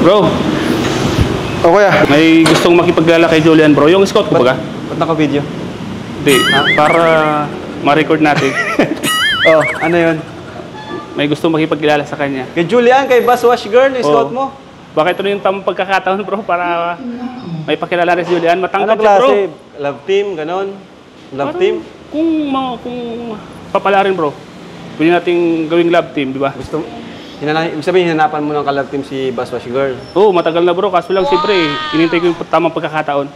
Bro. O kuya. May gustong makipagkilala kay Julian, bro. Yung scout ko ba? Ba't naka-video? Hindi. Para ma-record natin. Oh, ano yun? May gustong makipagkilala sa kanya. Kay Julian, kay Bus Wash Girl, yung scout mo. Bakit ito yung tamang pagkakataon, bro? Para may pakilala rin si Julian. Matangkad Anong siya, bro. klase? Love team, ganon? Love Parang team? Kung papala rin, bro. Pwede nating gawing love team, di ba? Gusto, ibig sabihin, hinanapan mo ng ka-love team si Bus Wash Girl. Oo, matagal na, bro. Kaso lang, siyempre, inintay ko yung tamang pagkakataon.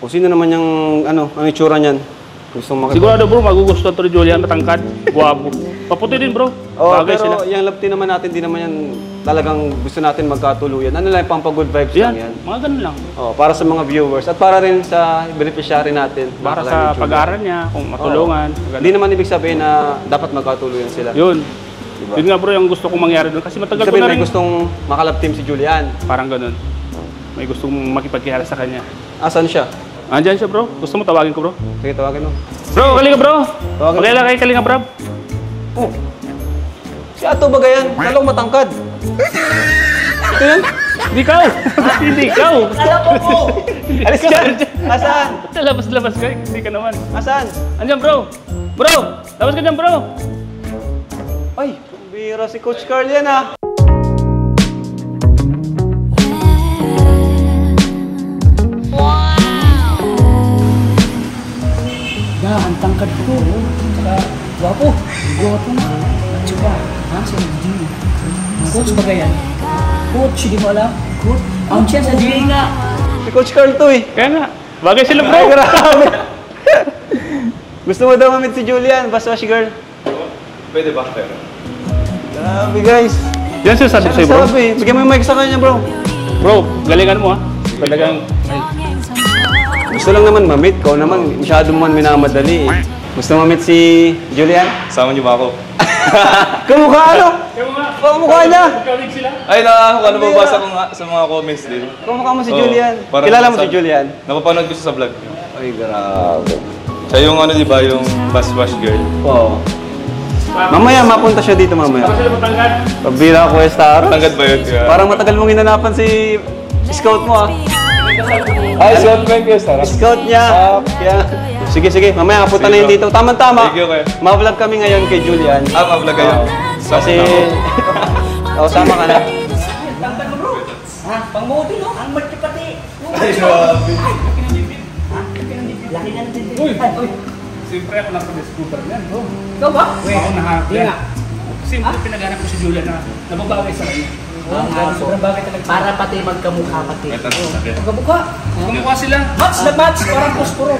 O sino naman yung, ano, ang itsura niyan? Gustong makipag... Sigurado, bro, magugustuhan to ni Julian. Matangkad, guwapo. Paputi din, bro. Oh, Bagay pero sila. yung love team naman natin, di naman yan talagang gusto natin magkatuluyan. Ano lang, pampag-good vibes lang yan. Mga ganun lang. Oh, para sa mga viewers at para rin sa beneficiary natin. Para sa pag-aaral niya, kung matulungan. Hindi naman ibig sabihin na dapat magkatuluyan sila. Yun. Diba? Yun nga, bro, yung gusto kong mangyari doon. Kasi matagal ko Sabihin, na rin. may gustong makalab team si Julian. Parang ganun. May gustong makipagkilala sa kanya. Asan siya? Andyan siya, bro. Gusto mo tawagin ko, bro? Sige, tawagin mo. Bro, kalinga, bro. Tawagin. Pakilala kay Kalinga, bro. Oh. Si Ato ba yan? Talong matangkad. Ito yan? Hindi ikaw. Hindi ikaw. Alam ko po! Alis ka! Asan? Labas-labas ka. Hindi ka naman. Asan? Andyan, bro. Bro, labas ka dyan, bro. Ay, bira si Coach Carl yan ah. Ang tangkad ko. Saka, guwapo. Guwapo na. At saka, sa gym. Coach ba yan? Coach, di mo alam? Coach? Ang siya sa gym nga. Si Coach Carl to eh. Kaya nga. Bagay sila, bro. Ay, grabe. Gusto mo daw mamit si Julian, Bus Wash Girl? Pwede ba? Pero Grabe guys. Yan siya sabi sa'yo, bro. Sabi, bigyan mo yung mic sa kanya bro. Bro, galingan mo, ha. Talagang... Gusto lang naman mamit ko naman, masyado mo man minamadali eh. Gusto mamit si Julian? sama niyo ba ako? Kamukha ano? Kamukha niya. Magkawig sila. Ay, ano ba basa ko nga sa mga comments din? Kamukha mo si Oo, Julian. parang Kilala mo sa- si Julian? Napapanood ko siya sa vlog. Ay, grabe. Siya yung ano, di ba, yung Bus Wash Girl. Oo. Mamaya, mapunta siya dito mamaya. Tapos sila matangkad. Pabira ko Estaro. Tanggad ba yun? Yeah. Parang matagal mong hinanapan si scout mo ah. Ay, Scout Bank yun, Sarah. Scout niya. Kaya, sige, sige. Mamaya punta na yun dito. Tama-tama. Thank you, kuya. Ma-vlog kami ngayon kay Julian. Ma-vlog kayo. Kasi... sama ka na. Tangkad mo, bro. Ha? Pangmuti, no? Ang matipati. Ay, grabe. Laki na natin. Uy! Uy! Siyempre ako naka-discover niyan, bro. Ikaw ba? Ako nahanap Hindi yan. nga. Siyempre pinaghanap ko si Julian na nababagay sa kanya. Sobrang bagay talaga. Para pati magkamukha pati. Ito na sabi. Magkamukha. Kumukha sila. Match na match. Parang puspuro.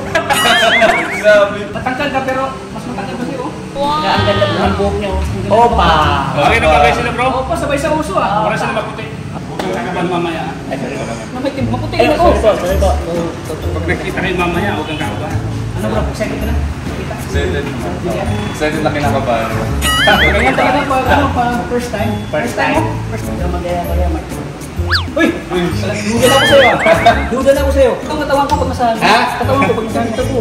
Grabe. Matangkad ka pero mas matangkad pa siya, oh. Kaya ang ganda ng buhok niyo. Opa! Bagay na bagay sila, bro. Opa, sabay sa uso ah. Para sila maputi. Huwag kang kakabahan mamaya. Maputi na ko. Pag nakita kayo mamaya, huwag kang kakabahan. Ano bro? Excited ka na? Excited. Excited na kinakabahan. Kaya tayo na pa first time? First time? First time. Magaya. Uy! Duda na ako sa'yo ah. Duda na ako sa'yo. Ang katawan ko pag nasahan. Ha? Katawan ko pag nasahan ito po.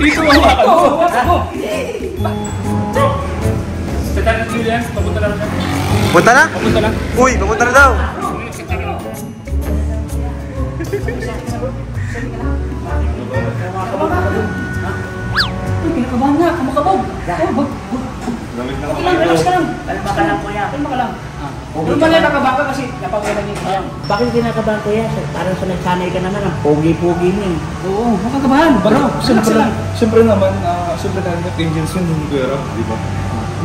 Dito mo hawakan mo. Hawakan mo. Bro, sa tayo ng Julian, papunta na siya. Punta na? Papunta na. Uy, papunta na daw. Uy, kinakabahan nga. Kamakabog. Lamig na Okay lang, relax ka lang. Kalma ka lang, kuya. Kalma ka lang. Doon ba na nakaba ka kasi napawilan niyo siya. Bakit kinakabahan kuya? Parang sa nagsanay ka naman ang pogi-pogi niya. Oo, makakabahan. Bro, relax lang. Siyempre naman, siyempre tayo na angels yun yung kuya Rob, di ba?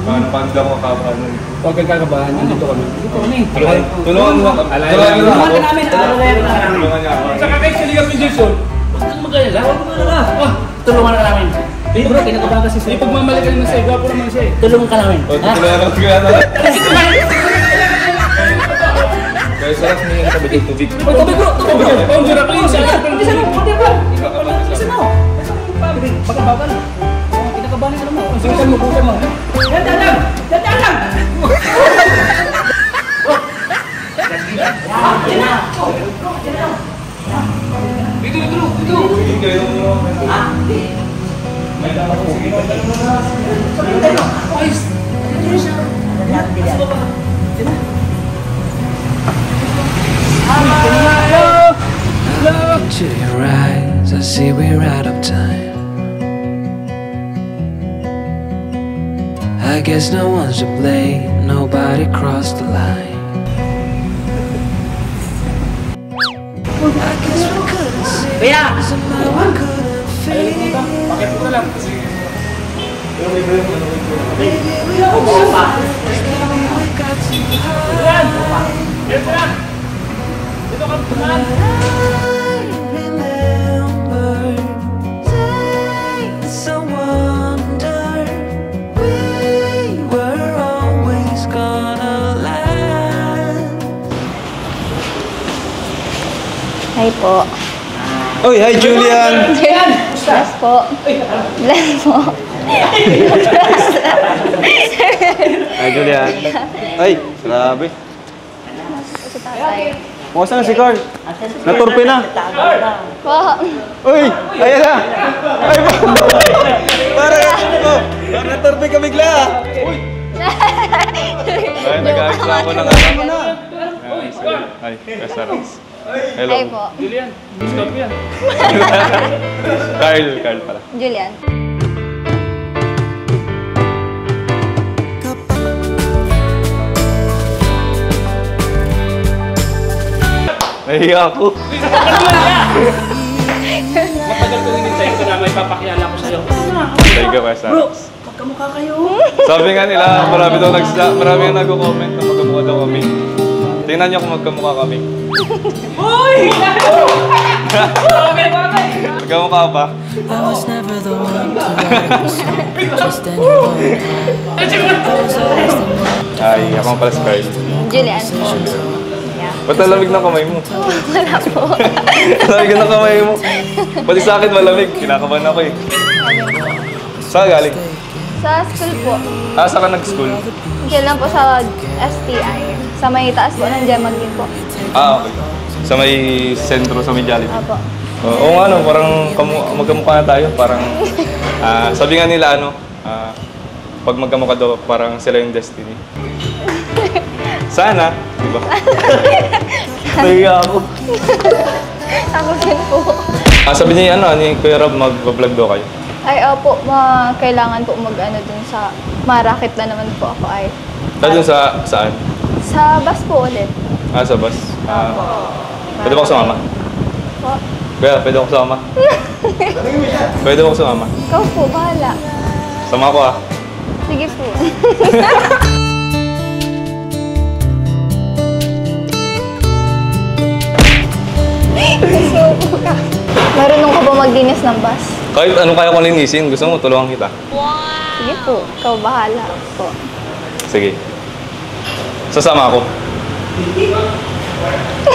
Paano hindi ako makabahan nun? Huwag kang kakabahan. Nandito kami. Dito kami. Tulungan mo ako. Tulungan mo Tulungan ako. ka namin. Tulungan niya ako. Saka kayo sa Liga of Jason. Huwag kang mag-alala. Huwag kang mag-alala. Tulungan ka namin. Eh bro, kinakabahan kasi Hindi pagmamalikan naman sa'yo. Gwapo naman siya, eh. Tulungan ka namin. O, tulungan ako kuya Rob. Kaya sarap niya yung sabi ng tubig. Uy, tubig bro, tubig bro. Oh, ang hirap yun. Bilisan mo, konti bro. Bilisan mo. Pagkabahan ka lang. Kinakabahan ka naman. Bukan mo, bukan mo. Dandan lang. Dandan lang. Dito. Hindi kayo mo. to your eyes, I see we're out of time. I guess no one's to blame, nobody crossed the line. I guess we couldn't see, somehow we couldn't feel. Bakit ko na lang? Kasi Maybe we were we got too high. Dito lang! Dito ka punan! I remember days I wonder we were always gonna land. Hi po. Oy, hi Julian! Bless po. Bless po. Hi Julian. Ay, grabe. Si tatay. Mukha na si Carl. Naturpe na. Po. Uy, ayan na. Ay, parang naturpe ka bigla. Uy. Ay, nag-ayos lang ako ng ano. Ay, kasarap. Hello. Hi po. Julian, scout mo yan. Carl pala. Julian. Nahiya ako. Matagal kong hinintay ko na may papakilala ko sa'yo. Thank you, kasarap. Bro, magkamukha kayo. Sabi nga nila, marami yung nagko-comment na magkamukha daw kami. Tingnan niyo kung magkamukha kami. Uy! Magkamukha ba? I was never the one to love you, just anyone. Ay, ako pala si Carl. Julian. Ba't nalamig na kamay mo? Wala po. Nalamig na kamay mo. Pati sa akin malamig. Kinakabahan ako eh. Saan galing? Sa school po. Ah, saan ka nag-school? Diyan lang po sa STI. Sa may taas po ng Gemag din po. Ah, okay. Sa may sentro, sa may Jollibee. Opo. Oo nga, no, parang magkamukha na tayo. Parang, sabi nga nila, pag magkamukha daw, parang sila yung destiny. Sana, di ba? Nahiya ako. Ako din po. Sabi niya, ni Kuya Rob, mag-vlog daw kayo. Ay, opo. Kailangan po mag-ano dun sa... Marakit na naman po ako ay... Doon saan? Sa bus po ulit. Sa bus. Pwede ba ako sumama? Po. Kuya, pwede ako sumama? Pwede ako sumama? Ikaw po, bahala. Sama ko ah. Sige po. Marunong ka ba maglinis ng bus? Kahit anong kaya ko linisin, gusto mo, tulungan kita. Sige po, ikaw bahala po. Sige. Sasama ako.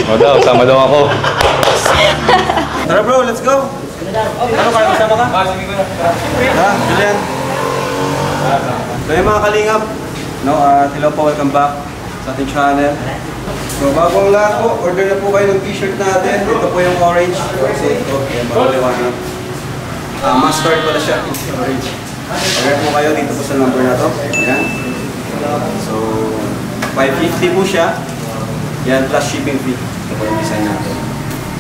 O daw, sama daw ako. Tara bro, let's go. Ano kaya kasama ka? Sige ko na. Ha, Julian. So yung mga kalingap, hello po, welcome back sa ating channel. So bagong lahat po, order na po kayo ng t-shirt natin. Ito po yung orange. So ito, yan, makaliwanag. Mustard pala siya, orange. Order po kayo dito po sa number na to. Ayan. So, 550 po siya. Yan, plus shipping fee. Ito po yung design natin.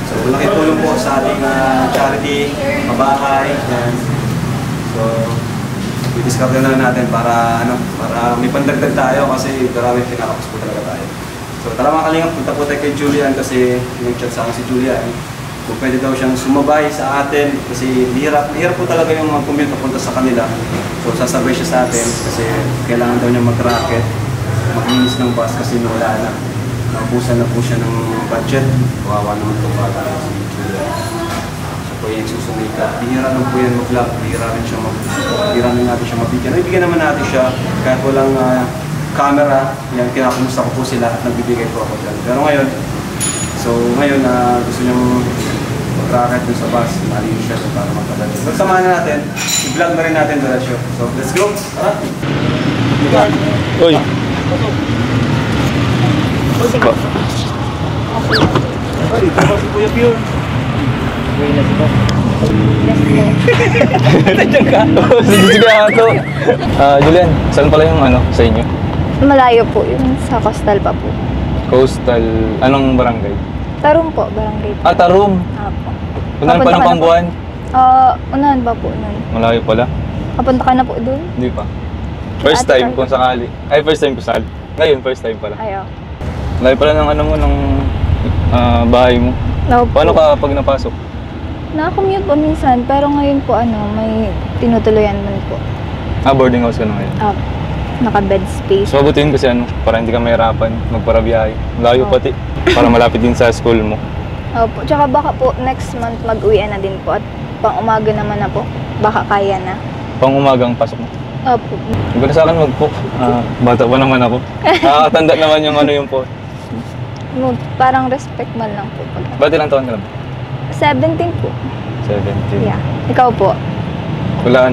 So, malaking tulong po sa ating charity, mabahay. Yan. So, i-discount na lang natin para may pandagdag tayo kasi maraming pinakapos po talaga tayo. So tara mga kalingap, punta po tayo kay Julian kasi nag-chat sa akin si Julian. Kung pwede daw siyang sumabay sa atin kasi hirap po talaga yung commute papunta sa kanila. So sasabay siya sa atin kasi kailangan daw niya mag-racket, maglinis ng bus kasi wala na. Naubusan na po siya ng budget. Kawawa naman itong bata si Julian. Siya po yung susumika. Bihira lang po yan mag-vlog, bihira rin natin siya mabigyan. Ibigyan naman natin siya kahit walang camera, yan, kinakumusta ko po sila at nagbibigay po ako dyan. Pero ngayon, gusto niyang mag-racket dun sa bus, malinis siya para magpadala. So, samahan na natin, i-vlog na rin natin doon siya. So, let's go! Tara! Uy! Ay, ito ba si Kuya Pure? Kuya na si Bob. Nandiyan ka? Sige ako. Julian, saan pala yung sa inyo? Malayo po yun, sa Coastal pa po. Coastal, anong barangay? Tarum po, barangay po. Tarum. Apo. Unahan pa ng Pambuan? Unahan pa po nun. Malayo pala. Kapunta ka na po dun? Hindi pa. First Ate time Carl. kung sakali. Ay, first time ko sakali. Ngayon, first time pala. Ayaw. Malayo pala ng ano mo, ng bahay mo. No, po. Paano ka pag napasok? Nakakommute po minsan, pero ngayon po may tinutuluyan man po. Boarding house ka na ngayon. Naka-bed space. So, abutin kasi para hindi ka mahirapan magparabiyahe. Layo pati. Para malapit din sa school mo. Opo. Tsaka baka po next month mag-uwian na din po at pang umaga naman na po. Baka kaya na. Pang umagang pasok mo. Opo. Huwag na sa akin mag-cook. Bata pa naman ako. Nakakatanda naman yung po. Parang respect man lang po. Ba't ilang taon ka lang? 17 po. 17. Yeah. Ikaw po? Wala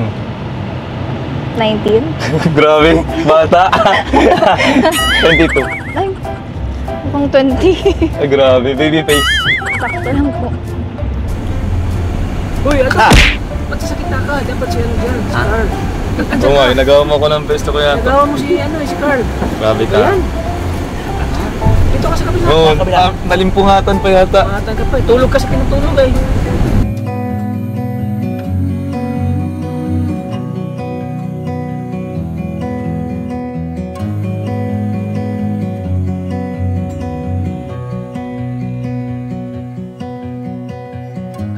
19? Grabe, bata. 22. Ay, mukhang 20. Ay, grabe, baby face. Sakto lang po. Uy, ano? Ba't sasakit na ka? Dapat si ano dyan, si Carl. Oo nga, nagawa mo ko ng besto ko yata. Nagawa mo si Carl. Grabe ka. Ayan. Dito ka sa kabila. Oo, nalimpungatan pa yata. Matan ka pa. Tulog ka sa pinatulog eh.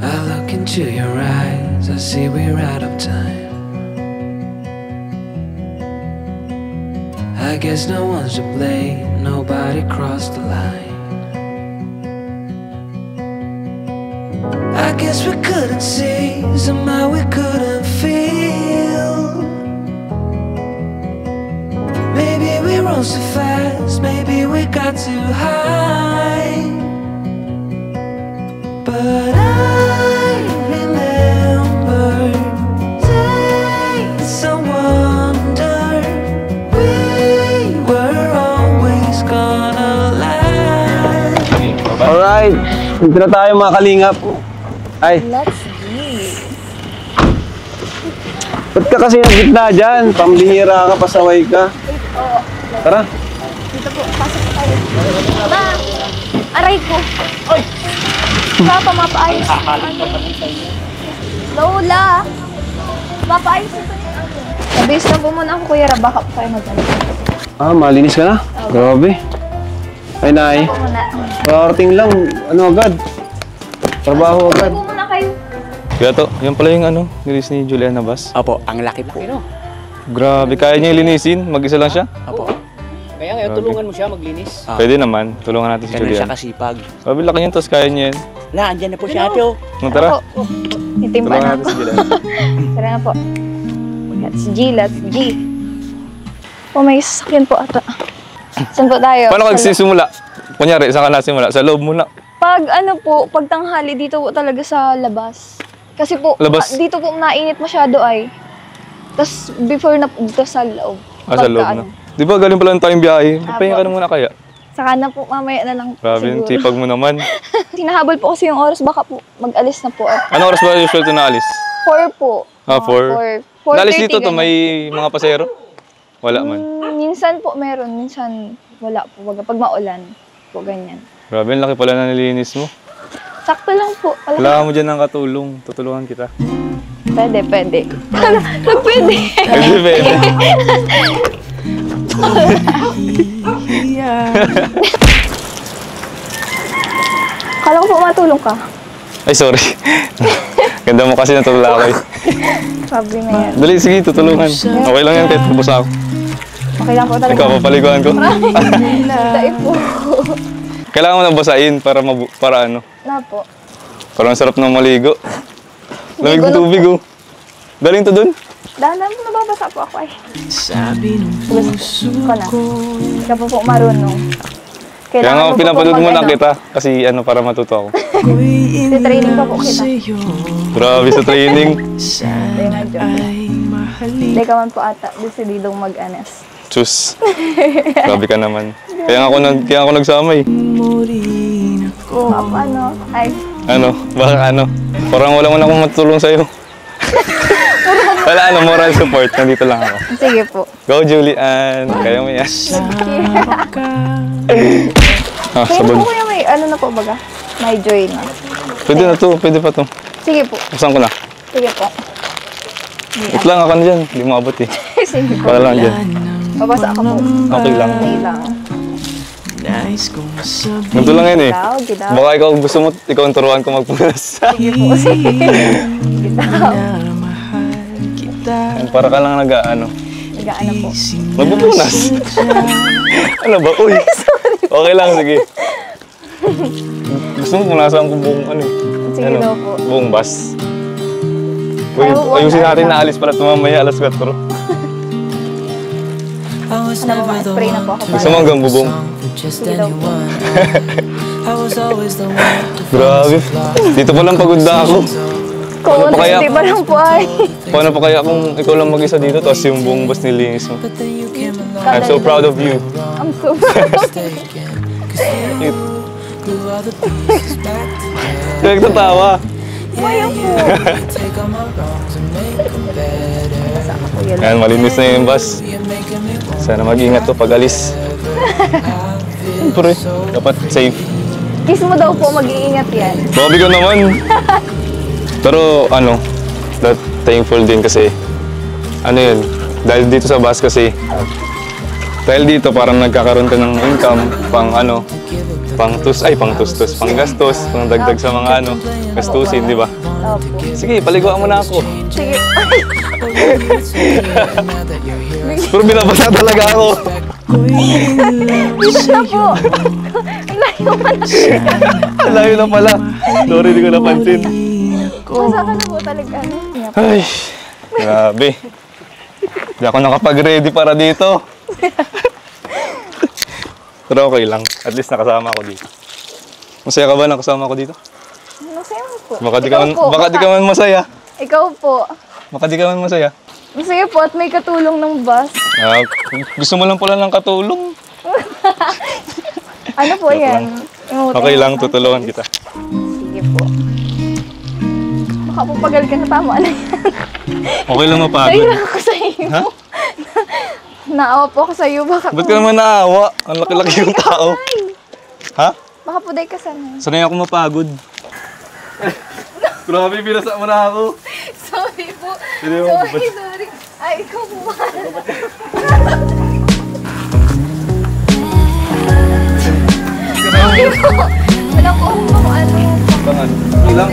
I look into your eyes, I see we're out of time. I guess no one's to blame, nobody crossed the line. I guess we couldn't see, somehow we couldn't feel. Maybe we rose too fast, maybe we got too high. But I remember days I wonder we were always gonna last. Alright, dito na tayo mga kalingap. Ay, Let's be. ba't ka kasi ng gitna dyan? Pambihira ka, pasaway ka. Tara. Dito po, pasok po tayo. Ma! Aray ko! Oy! Papa, mapaayos. Lola! Mapaayos ito. Mabilis lang po muna ako, Kuya Rab. Baka po tayo mag-ano. Malinis ka na? Grabe. Ay, Nay. Po muna. Parating lang, agad? Trabaho agad. Po muna kayo. Kaya to, yan pala yung nilis ni Juliana Bas. Opo, ang laki po. Grabe, kaya niya linisin? Mag-isa lang siya? Opo. Kaya ngayon, tulungan mo siya maglinis. Pwede naman, tulungan natin si Ganun siya Juliana. kasipag. Grabe, laki niyan, tapos kaya niya yan. Andyan na po si ate oh. Tara, Opo. Itimpa tulungan na natin ako. si Juliana. Tara na po. Let's G, let's G. Oh, may sasakyan po ata. Saan po tayo? Paano ka Sa nagsisimula? Kunyari, saan ka nasimula? Sa loob muna. Pag pag tanghali dito po talaga sa labas. Kasi po, Labas? dito po mainit masyado ay. Tapos before na po dito sa loob. Sa loob na. Di ba galing pala tayong biyahe? Papahinga ka na muna kaya? Saka na po, mamaya na lang Grabe, yung siguro. sipag mo naman. Hinahabol po kasi yung oras, baka po mag-alis na po. Ano oras ba usual ito naalis? 4 po. 4. 4:30 Naalis dito to, ganun. may mga pasero? Wala man. Minsan po meron, minsan wala po. Pag maulan po, ganyan. Grabe, ang laki pala na nilinis mo. Sakto lang po. Kailangan mo dyan ng katulong. Tutulungan kita. Pwede, pwede. Nagpwede. Pwede. Kala ko po matulong ka. Ay, sorry. Ganda mo kasi natulala ko eh. Sabi na yan. Dali, sige, tutulungan. Okay lang yan, kahit tapos ako. Okay lang po talaga. Ikaw, papaliguan ko. Dahil po. Kailangan mo nang basahin para ano. Na po. Parang sarap ng maligo. Lamig ng Ligo na tubig oh. Galing to dun. Dahan po, nababasa po ako ay. Sabi ng puso Ko na. ko. Hindi ka po umarunong. Kaya nga, mo po pinapanood pong muna mag-ano. kita. Kasi ano, para matuto ako. Training pa po kita. Grabe sa training. Hindi nga joke. Hindi ka man po ata. Decididong mag-anas. Tsus. Grabe ka naman. Kaya ako nagsama eh. Papa, ano? Ay, Ano? Baka ano? Parang wala man akong matulong sa'yo. Wala moral support. Nandito lang ako. sige po. Go, Julian. Kaya mo yan. Kaya Sabon. po kuya may ano na po baga? May joy na. Pwede na to, pwede pa to. Sige po. Buksan ko na. Sige po. Wait lang ako na dyan, hindi mo abot eh. Sige po. Para lang dyan. Babasa ka po. Okay lang. Okay lang. Ganito lang yun eh. Gitaw. Baka ikaw gusto mo, ikaw ang turuan ko magpunas. Sige po. Sige. Gitaw. Para ka lang nag-ano. Nag-ano po. Magpupunas. Ano ba? Uy. Okay lang, sige. Gusto mo punasan ko buong ano eh. Sige daw po. Buong bus. Uy, Ayaw, ayusin natin wala. na alis pala tumamaya alas 4. Ano po, ma-spray na po ako. Gusto mo hanggang bubong? Sige daw po. Grabe. Dito pa lang pagod na ako. Kung pa kaya? hindi pa lang po ay. Paano pa kaya kung ikaw lang mag-isa dito tapos yung buong bus nilinis mo? I'm so proud of you. I'm so proud of you. Kaya nagtatawa. Ayaw po. Ayan, malinis na yung bus. Sana mag-ingat to pag alis. Siyempre, dapat safe. Kiss mo daw po, mag-iingat yan. Babi ko naman. Pero ano, thankful din kasi, ano yun, dahil dito sa bus kasi, dahil dito parang nagkakaroon ka ng income pang ano, pang gastos, pang dagdag sa mga ano, gastusin, di ba? Opo. Sige, paliguan mo na ako. Sige. Pero binabasa talaga ako. Dito na po. Ang layo pa na. Ang layo na pala. Sorry, di ko napansin. Basa ka na po talaga. Ay, grabe. Hindi ako nakapag-ready para dito. Pero okay lang. At least nakasama ako dito. Masaya ka ba nakasama ako dito? Masaya mo po. Baka di Ikaw ka po, man masaya. Ikaw po. Baka di ka man masaya. Masaya po at may katulong ng bus. Ah, gusto mo lang pala ng katulong. Ano po yan? Okay lang, tutulungan kita. Sige po. Baka po pagal ka na, tama na yan. Okay lang mapagod. Nailang ako sa iyo. Ha? Naawa po ako sa iyo. Baka Ba't ka naman naawa? Ang laki-laki yung tao. Ha? Baka po dahil ka sana. Sanay ako mapagod. Grabe, binasa mo na ako. Sorry po. Hindi mo- Sorry. Ay, ikaw po. Sorry po. Wala ko kung ano. Bangan. Ilang.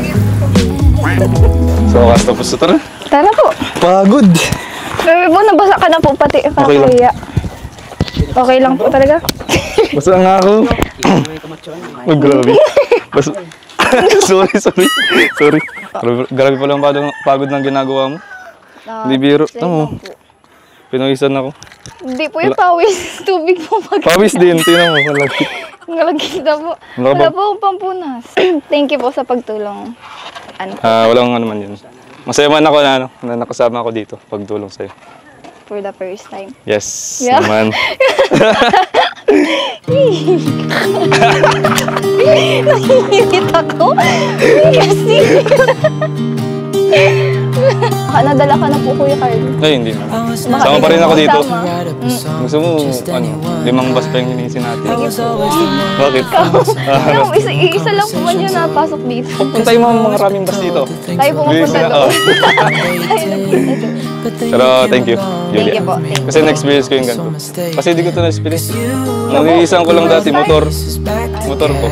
So, wakas tapos na tara. Tara po. Pagod. Bebe po, nabasa ka na po pati. Okay lang. Kakaya. Okay lang po talaga. Basta nga ako. Oh, grabe. Basta... sorry. Sorry. Grabe pala ang pagod ng ginagawa mo. Hindi biro. Tama mo. Pinawisan ako. Hindi po yung pawis. Tubig po mag- Pawis din. Tingnan mo. Malagkit. Ngalagkit na po. Wala Wala ba? po akong pampunas. Thank you po sa pagtulong. Ano po, Walang ano man yun. Masaya man ako na, ano, na nakasama ako dito. Pagtulong sa'yo. for the first time. Yes, Yeah. naman. Nahihirit ako. Kasi. Baka nadala ka na po, Kuya Carl. Ay, hindi na. Baka Sama pa rin ako dito. Sama. Gusto mo, ano, 5 bus pa yung hinihisin natin. Bakit? Ano, isa lang po man yun napasok dito. Puntay mo mga maraming bus dito. Tayo pumapunta doon. Tayo nagpunta doon. Pero thank you, Julia. Thank you po. Thank you. Kasi na-experience ko yung ganito. Kasi hindi ko ito na-experience. Nangyiisang ko lang dati, motor. Motor ko.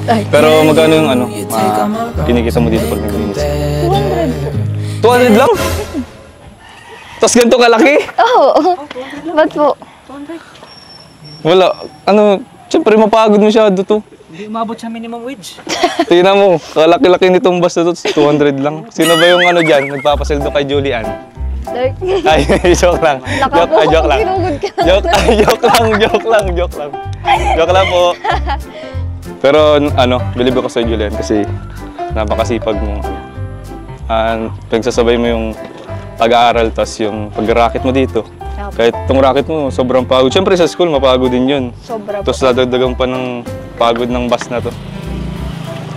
Pero magkano yung ano, kinikita mo dito pag naglinis? 200 po. 200 lang? Tapos ganito kalaki? Oo. Ba't po? Wala. Ano, siyempre mapagod masyado to. Hindi umabot sa minimum wage. Tingnan mo, kalaki-laki nitong bus na to, 200 lang. Sino ba yung ano dyan, nagpapaseldo kay Julian? Like, Ay, joke lang. Naka po, Joke lang. ginugod ka na. Joke lang. Joke lang po. Pero ano, believe ako sa Julian kasi napakasipag mo. Pagsasabay mo yung pag-aaral tas yung pag-racket mo dito. Kahit itong racket mo, sobrang pagod. Siyempre sa school, mapagod din yun. Sobra po. Tapos dadagdagan pa ng pagod ng bus na to.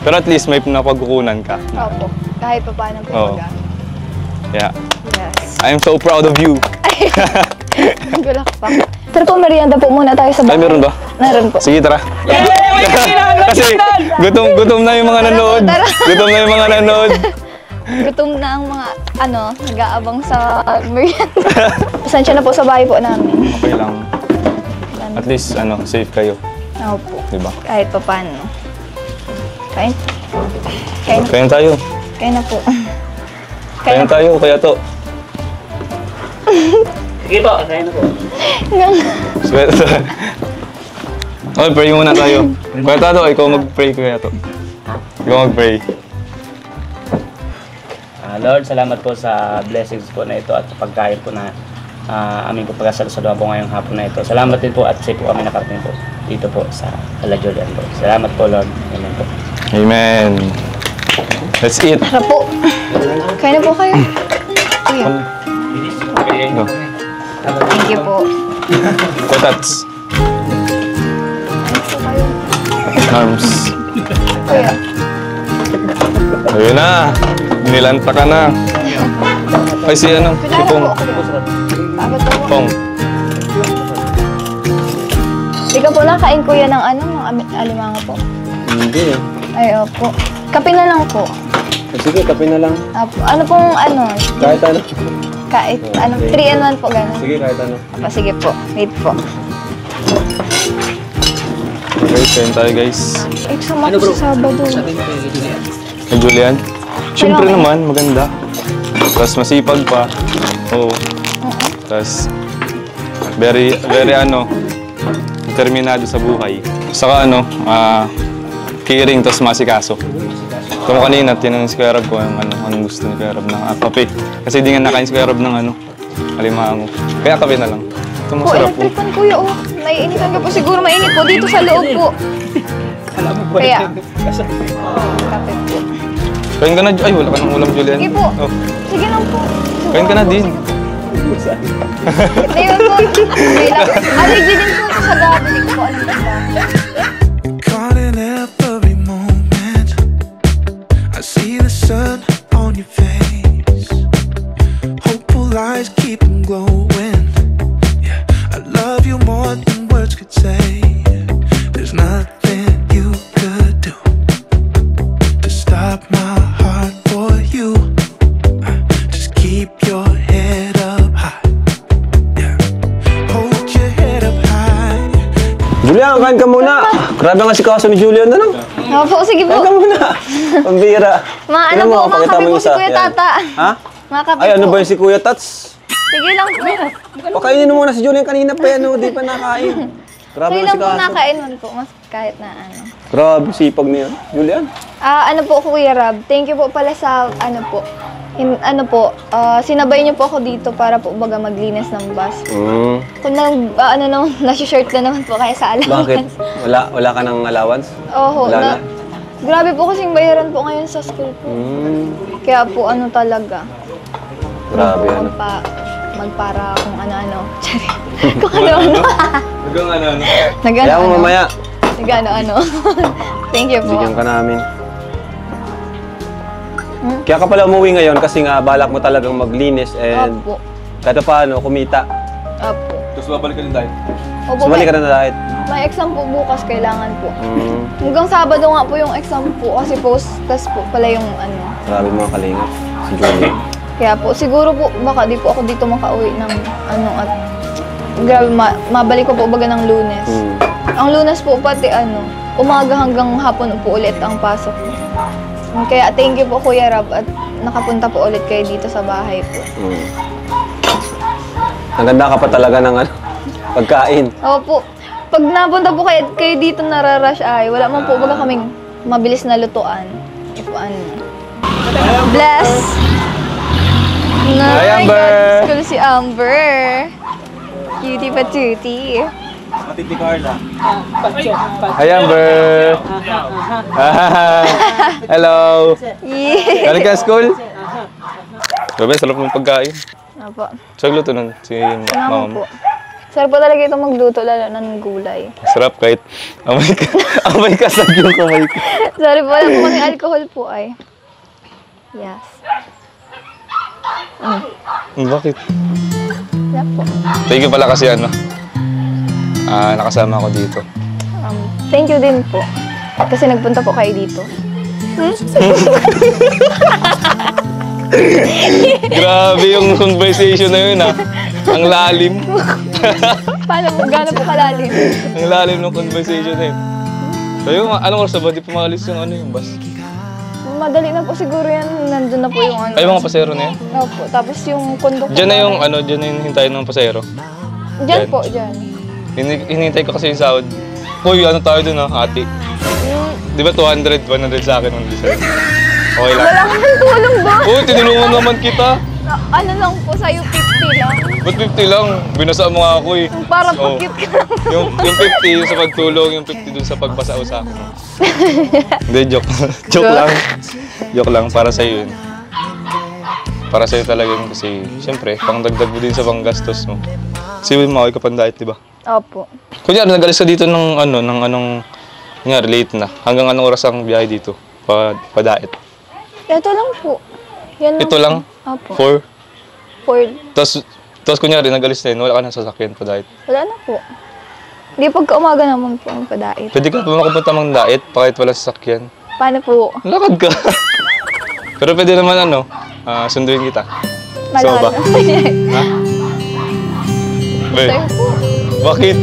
Pero at least may napagkukunan ka. Opo. Kahit pa paano po Oo. mag-ano. Yeah. Yes. I'm so proud of you. Gulak pa. Tara po, merienda po muna tayo sa Ay, bahay. meron ba? Meron po. Sige, tara. Kasi gutom na yung mga nanood. Gutom na yung mga nanood. Gutom na ang mga, nag-aabang sa merienda. Pasensya na po sa bahay po namin. Okay lang. At least, safe kayo. Opo. Diba? Kahit pa paano. Kain. Kain tayo. Kain na po. Kain tayo, kaya to. Sige po, kain na po. Okay, pray muna tayo. Kaya to, ikaw mag-pray kaya to. Ikaw mag-pray. Lord, salamat po sa blessings po na ito at sa pagkain po na aming po pagkasalusaluhan po ngayong hapon na ito. Salamat din po at safe po kami nakarating po dito po sa Ala Julian po. Salamat po, Lord. Amen po. Amen. Let's eat. Tara po. Kain na po kayo. Kuya. Go. Thank you po. Kotats. Kain po kayo. Arms. Kuya. Ayun na. Nilanta ka na. Ay, si Kailangan Pong. po. Kuya. Pagod po. Pong. Di ka po nakain kuya ng ng alimanga po? Hindi eh. Ay, opo. Kape na lang po. Sige, kape na lang. Opo. Ano pong Kahit ano. Kahit 3 and 1 po gano'n. Sige, kahit ano. Opo, sige po. Wait po. Okay, kain tayo guys. Eksama po sa Sabado. Kay Julian. Siyempre naman, maganda. Tapos masipag pa. Oo. Tapos very determinado sa buhay. Saka caring, tapos masikaso. Ito mo kanina, tinanong si Kuya Rob ko anong gusto ni Kuya Rob ng kape. Kasi di nga nakain si Kuya Rob ng alimango. Kaya kape na lang. Ito Po, masarap po. electric fan kuya. Oh, naiinitan ka po. Siguro mainit po dito sa loob po. Kaya, kape po. Kain ka na, ay wala ka ng ulam Julian. Sige po. Oh. Sige lang po. Kain ka na din. Ayun po. Okay lang. Allergy din po sa gabi. Hindi ko po alam basta. Caught in every moment. I see the sun on your face. Hopeful eyes keep them glowing. Yeah, I love you more than words could say. There's nothing you could do to stop my heart for you. Just keep your head up high. Yeah, hold your head up high. Julian, kain ka muna. Grabe nga si kaso ni Julian. Opo, sige po. Kain ka muna. Pambira. Ano po, makape po si Kuya Tata. Ha? Makape Ay, ano po. ba yung si Kuya Tats? Sige lang po. Pakainin mo muna si Julian kanina pa yan. Di pa nakain. Grabe Sige nga lang si po kaso. nakain man po. Mas kahit na Grabe, sipag niya. Julian? Ano po Kuya Rob, thank you po pala sa sinabay niyo po ako dito para po baga maglinis ng bus. Kung naman, nasi-shirt na naman po kaya sa allowance. Bakit? Wala ka ng allowance? Oho, Wala na? grabe po kasing bayaran po ngayon sa school po. Kaya po talaga. Grabe, ano. Magpara kung ano-ano. Kung ano-ano. Hanggang ano. Kaya mo mamaya. Nag-ano-ano. Thank you po. Bigyan ka namin. Kaya ka pala umuwi ngayon kasi nga balak mo talagang maglinis and Opo. kahit paano kumita. Opo. Tapos babalik ka din tayo. Opo, Sumali ka na dahil. may exam po bukas, kailangan po. Hanggang Sabado nga po yung exam po kasi post-test po pala yung Grabe mga kalingap. Si Julian. Kaya po, siguro po, baka di po ako dito makauwi ng at grabe, mabalik ko po baga ng Lunes. Ang Lunes po pati umaga hanggang hapon po ulit ang pasok po. Kaya thank you po Kuya Rob at nakapunta po ulit kayo dito sa bahay po. Ang ganda ka pa talaga ng pagkain. Opo, pag napunta po kayo dito nararush wala man po baga kaming mabilis na lutuan. Bless! Hi, Amber! School si Amber. Cutie patootie. Matindi Carla. Hi, Amber! Hello! Yeah. Galing ka school? Grabe, sarap ng pagkain. Opo. Saan luto nun? Si Mama mama mo. po. Sarap po talaga ito magluto, lalo na ng gulay. Sarap kahit amay ka sa yung kamay ko. Sorry po, wala po kaming alcohol po Yes. Bakit? Wala po. Thank you pala kasi nakasama ako dito. Thank you din po. Kasi nagpunta po kayo dito. Grabe yung conversation na yun, ah. Ang lalim. Paano po? Gano'n po kalalim? Ang lalim ng conversation na yun. So yung, anong oras na ba? Di pa maalis yung ano yung bus? Madali na po siguro yan. Nandun na po yung ano. Ay, mga pasero na yun? Opo. Tapos yung conductor. Diyan na yung, ano, diyan na yung hintayin ng pasero. Diyan po, diyan. Hinintay ko kasi yung sahod. Uy, ano tayo dun, ah, ate? Di ba 200? 100 sa akin ng diesel. Okay lang. Wala kang tulong ba? Uy, tinulungan naman kita. Ano lang po sa'yo, 50 lang. Ba't 50 lang? Binasa mo nga ako eh. Para Oh. pagkit ka. Yung 50 yung sa pagtulong, yung 50 dun sa pagpasao sa akin. Hindi, joke. Joke lang. Joke lang, para sa'yo yun. Para sa'yo talaga yun kasi, siyempre, pangdagdag mo din sa panggastos mo. Kasi mo, okay ka pandait, di ba? Opo. Kunyari, nagalis ka dito ng anong, kunyari, late na. Hanggang anong oras ang biyahe dito? Padait. Ito lang po. Yan lang. Ito lang? Opo. 4? Tapos kunyari, nagalis na yun, wala ka ng sasakyan, padait. Wala na po. Hindi pagka-umaga naman po ang padait. Pwede ka pa makapunta mang dait, kahit wala sasakyan. Paano po? Lakad ka. Pero pwede naman sunduin kita. Malakad ba? na. Ha? Sa'yo po. Bakit?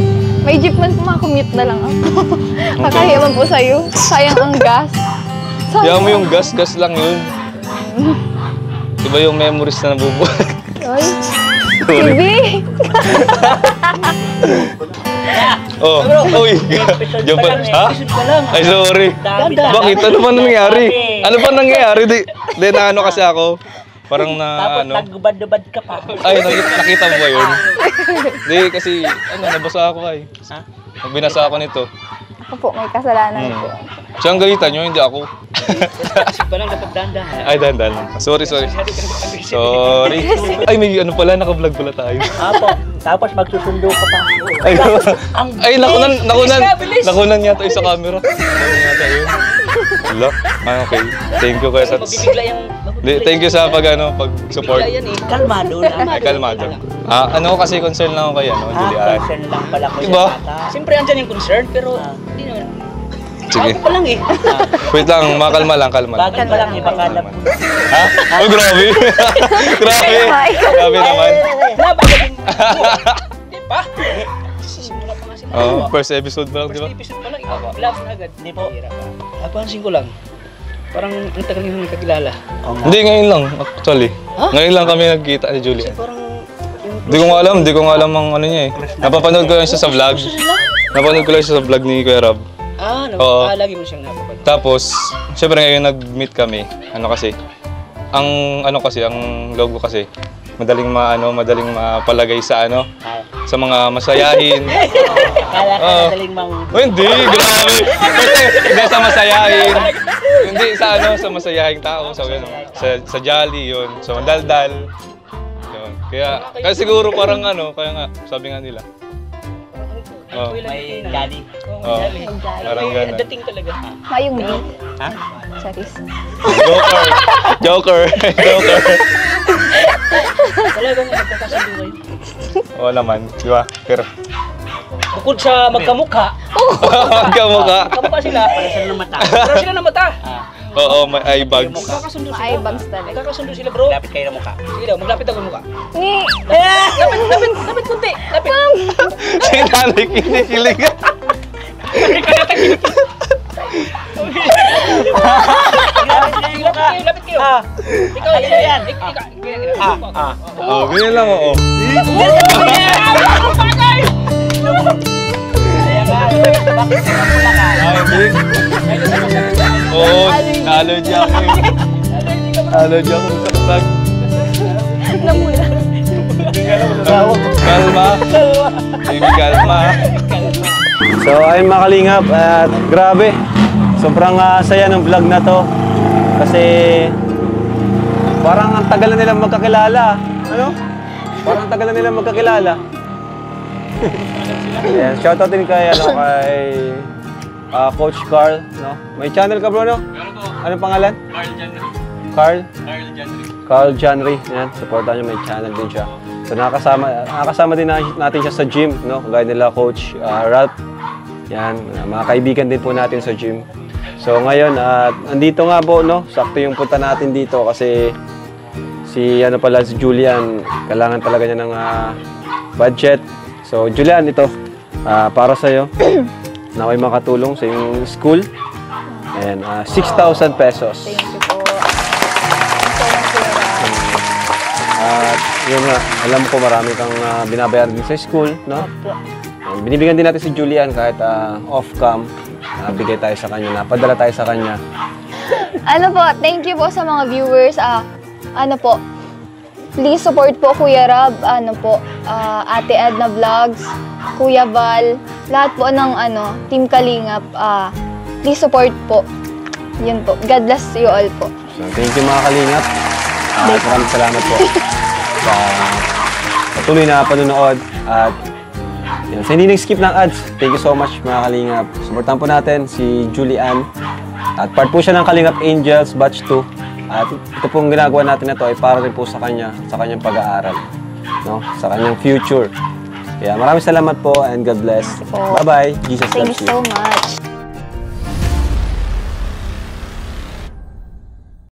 May jeep man po, makakommute na lang ako. Kakahiya man po sa'yo. Sayang ang gas. Kaya mo yung gas lang yun. Diba yung memories na nabubuhay? Ay, Sorry. Bibi! Oh, uy. Diyan pa. Ha? Ay, sorry. Bakit? Ano pa nangyari? Ano pa nangyari? Di na ano kasi ako. Parang na ano. Tapos nagbubad-ubad ka pa. Ay, nakita mo ba yun? Di kasi, nabasa ako ay. Binasa ako nito. Ako po, may kasalanan po. Siya ang galitan nyo, hindi ako. Isip pa lang, dapat dandan. Ay, dahan-dahan lang. Sorry. Sorry. Ay, may ano pala, naka-vlog pala tayo. Apo, tapos magsusundo ka pa. Ay, nakunan yata yung sa camera. Nakunan yata yun. Wala. Okay. Thank you kaya sa... Mabibigla yung... Thank you sa pag-support. Bigla yan eh. Kalmado lang. Ay, kalmado. Ano kasi concern lang ako kay Julian. Concern lang pala ko Diba? Siyempre, andyan yung concern, pero hindi naman. Sige. Ako pa lang eh. Wait lang, kalma lang. Bagay pa lang eh, baka alam mo. Ha? Oh, grabe. Grabe. Grabe naman. Nabagaling mo. Di ba? Sisimula pa nga sila. Oh, first episode pa lang, di ba? First episode pa lang, vlog na agad. Hindi po. Napansin ko lang. Parang ang tagal nyo nagkakilala. Hindi, ngayon lang, actually. Ngayon lang kami nagkita ni Julian. Parang... Hindi ko nga alam ang ano niya eh. Napapanood ko lang siya sa vlog. Napapanood ko lang siya sa vlog ni Kuya Rob. Lagi mo siyang napapanood. Tapos, syempre ngayon nag-meet kami. Ang logo kasi, madaling mapalagay sa sa mga masayahin. Kala ka madaling Oh, hindi, grabe. Kasi hindi sa masayahin. Hindi sa masayahing tao, sa jolly yun, sa madaldal. Yun. Kaya siguro parang kaya nga sabi nga nila. May daddy. Parang gano'n. Dating talaga. Mayong beat. Ha? Charis. Joker. Talagang nagkakasundo kayo. Oo naman, di ba? Pero Bukod sa magkamukha. magkamukha. Magkamukha sila. Para sila ng mata. Para sila ng mata. Oo, may eye bags. Magkakasundo sila. Eye bags talaga. Magkakasundo sila bro. Lapit kayo ng mukha. Sige daw, maglapit ako ng mukha. Ni... Lapit kunti. Lapit. Si nanay kinikilig. Lapit kayo. Ikaw yan. Oo, ganyan lang oo. Oo, allergy ako eh. Allergy ako sa kasag. Namula. Kalma. Baby, kalma. So ayun mga kalingap, at grabe, sobrang saya ng vlog na to. Kasi parang ang tagal na nilang magkakilala. Ano? Parang ang tagal na nilang magkakilala. Yeah, shoutout din kay Coach Carl, no? May channel ka bro, no? Anong pangalan? Carl Janry. Yan, supportan niyo, may channel din siya. So nakakasama din natin siya sa gym, no? Kagaya nila Coach Ralph Yan, mga kaibigan din po natin sa gym. So ngayon, andito nga po, no? Sakto yung punta natin dito kasi si Julian, kailangan talaga niya ng budget. So Julian, ito para sa iyo. Naway makatulong sa yung school. And 6,000 pesos. Thank you po. Thank you so much. Yun nga, alam ko marami kang binabayaran din sa school, no? Opo. Binibigyan din natin si Julian kahit off-cam. Bigay tayo sa kanya, napadala tayo sa kanya. Ano po, thank you po sa mga viewers. Ano po, please support po Kuya Rab, ano po, Ate Edna Vlogs, Kuya Val, lahat po ng Team Kalingap. Please support po. Yun po. God bless you all po. So, thank you mga kalingap. Maraming salamat po sa patuloy na panunood. At yun, sa hindi nag-skip ng ads, thank you so much mga kalingap. Supportan po natin si Julian. At part po siya ng Kalingap Angels Batch 2. At ito pong ginagawa natin na ito ay para rin po sa kanya, sa kanyang pag-aaral, no? Sa kanyang future. Kaya maraming salamat po and God bless. Bye-bye. Jesus loves you. Thank you so much.